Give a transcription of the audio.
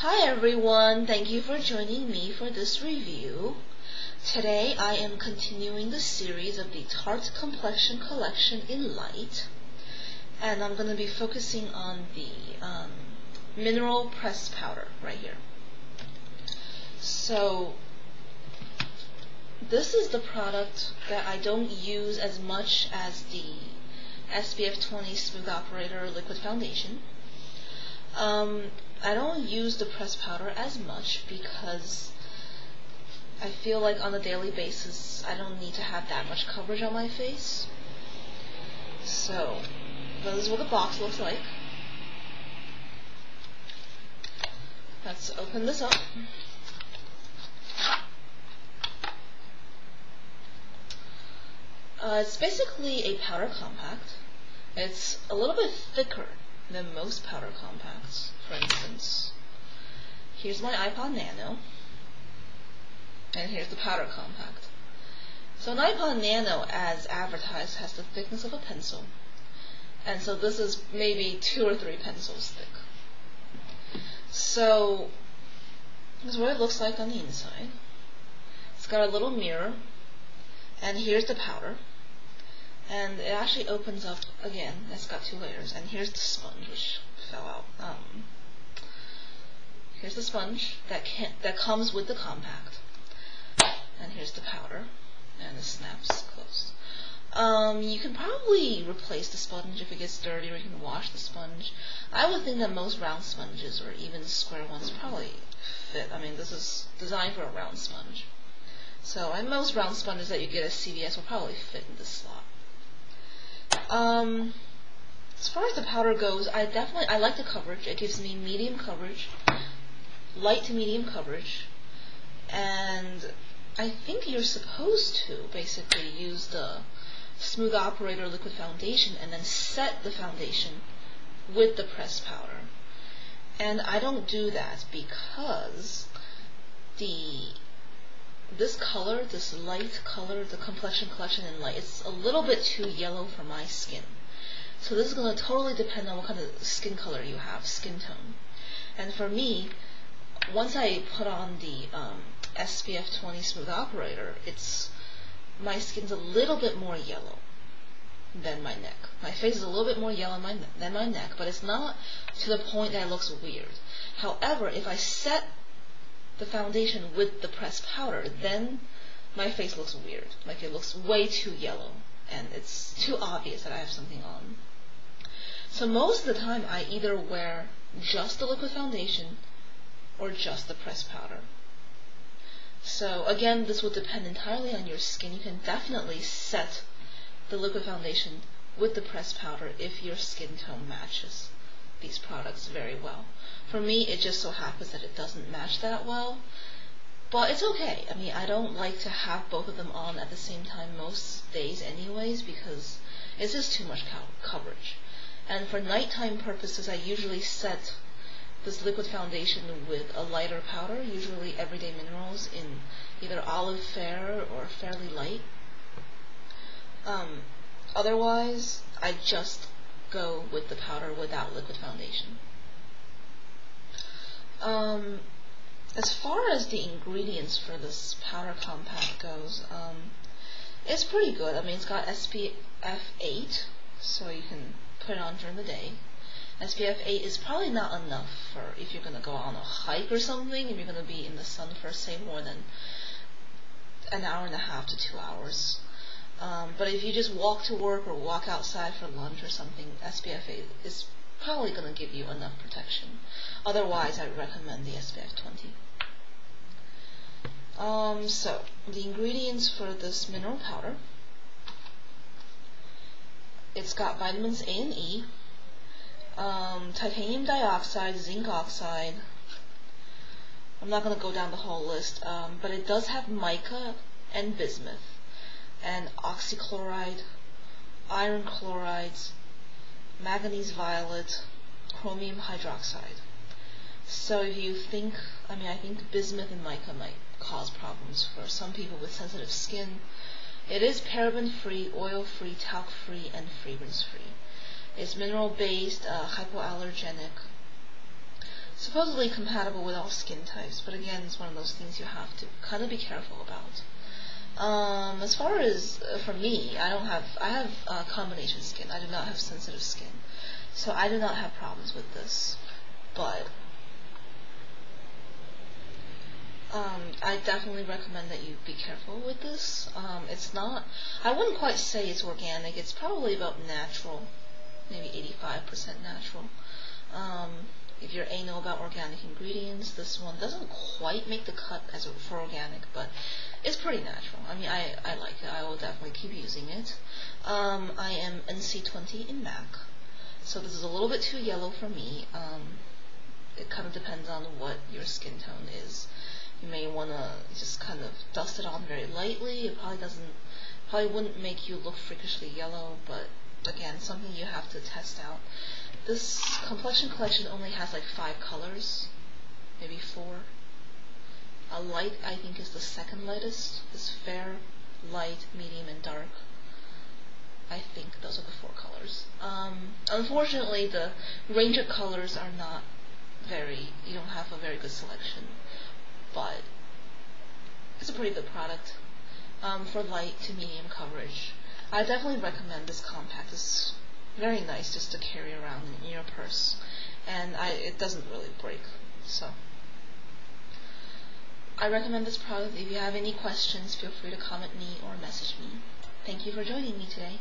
Hi everyone, thank you for joining me for this review. Today I am continuing the series of the Tarte Complexion collection in light, and I'm going to be focusing on the mineral pressed powder right here. So this is the product that I don't use as much as the SPF 20 Smooth Operator Liquid Foundation. I don't use the pressed powder as much because I feel like on a daily basis I don't need to have that much coverage on my face. So this is what the box looks like. Let's open this up. It's basically a powder compact. It's a little bit thicker than most powder compacts. For instance, here's my iPod Nano, and here's the powder compact. So an iPod Nano, as advertised, has the thickness of a pencil, and so this is maybe 2 or 3 pencils thick. So this is what it looks like on the inside. It's got a little mirror, and here's the powder. And it actually opens up again. It's got 2 layers, and here's the sponge, which fell out. Here's the sponge that comes with the compact, and here's the powder, and it snaps closed. You can probably replace the sponge if it gets dirty, or you can wash the sponge. I would think that most round sponges, or even square ones, probably fit. I mean, this is designed for a round sponge, so most round sponges that you get at CVS will probably fit in this slot. As far as the powder goes, I like the coverage. It gives me medium coverage, light to medium coverage, and I think you're supposed to basically use the Smooth Operator Liquid Foundation and then set the foundation with the pressed powder. And I don't do that because this color, this light color, the Complexion Collection in Light, it's a little bit too yellow for my skin. So this is going to totally depend on what kind of skin color you have, skin tone. And for me, once I put on the SPF 20 Smooth Operator, my skin's a little bit more yellow than my neck. My face is a little bit more yellow than my neck, but it's not to the point that it looks weird. However, if I set the foundation with the pressed powder, then my face looks weird. Like it looks way too yellow, and it's too obvious that I have something on. So most of the time I either wear just the liquid foundation or just the pressed powder. So again, this will depend entirely on your skin. You can definitely set the liquid foundation with the pressed powder if your skin tone matches these products very well. For me, it just so happens that it doesn't match that well, but it's okay. I mean, I don't like to have both of them on at the same time most days anyways, because it's just too much coverage. And for nighttime purposes, I usually set this liquid foundation with a lighter powder, usually Everyday Minerals in either Olive Fair or Fairly Light. Otherwise, I just go with the powder without liquid foundation. As far as the ingredients for this powder compact goes, it's pretty good. I mean, it's got SPF 8, so you can put it on during the day. SPF 8 is probably not enough for if you're going to go on a hike or something, if you're going to be in the sun for, say, more than an hour and a half to 2 hours. But if you just walk to work or walk outside for lunch or something, SPF 8 is probably going to give you enough protection. Otherwise, I recommend the SPF 20. So, the ingredients for this mineral powder: it's got vitamins A and E, titanium dioxide, zinc oxide. I'm not going to go down the whole list, but it does have mica and bismuth, and oxychloride, iron chlorides, manganese violet, chromium hydroxide. So if you think, I think bismuth and mica might cause problems for some people with sensitive skin. It is paraben-free, oil-free, talc-free, and fragrance-free. It's mineral-based, hypoallergenic. supposedly compatible with all skin types, but again, it's one of those things you have to kind of be careful about. As far as for me, I have combination skin. I do not have sensitive skin, so I do not have problems with this. But I definitely recommend that you be careful with this. It's not, I wouldn't quite say it's organic. It's probably about natural, maybe 85% natural. If you're anal about organic ingredients, this one doesn't quite make the cut for organic, but it's pretty natural. I mean, I like it. I will definitely keep using it. I am NC20 in MAC, so this is a little bit too yellow for me. It kind of depends on what your skin tone is. You may want to just kind of dust it on very lightly. It probably wouldn't make you look freakishly yellow, but again, something you have to test out. This Complexion collection only has like 5 colors, maybe 4. A light, I think, is the second lightest. It's fair, light, medium, and dark. I think those are the 4 colors. Unfortunately, the range of colors are not you don't have a very good selection, but it's a pretty good product for light to medium coverage. I definitely recommend this compact. It's very nice just to carry around in your purse, and it doesn't really break. So I recommend this product. If you have any questions, feel free to comment me or message me. Thank you for joining me today.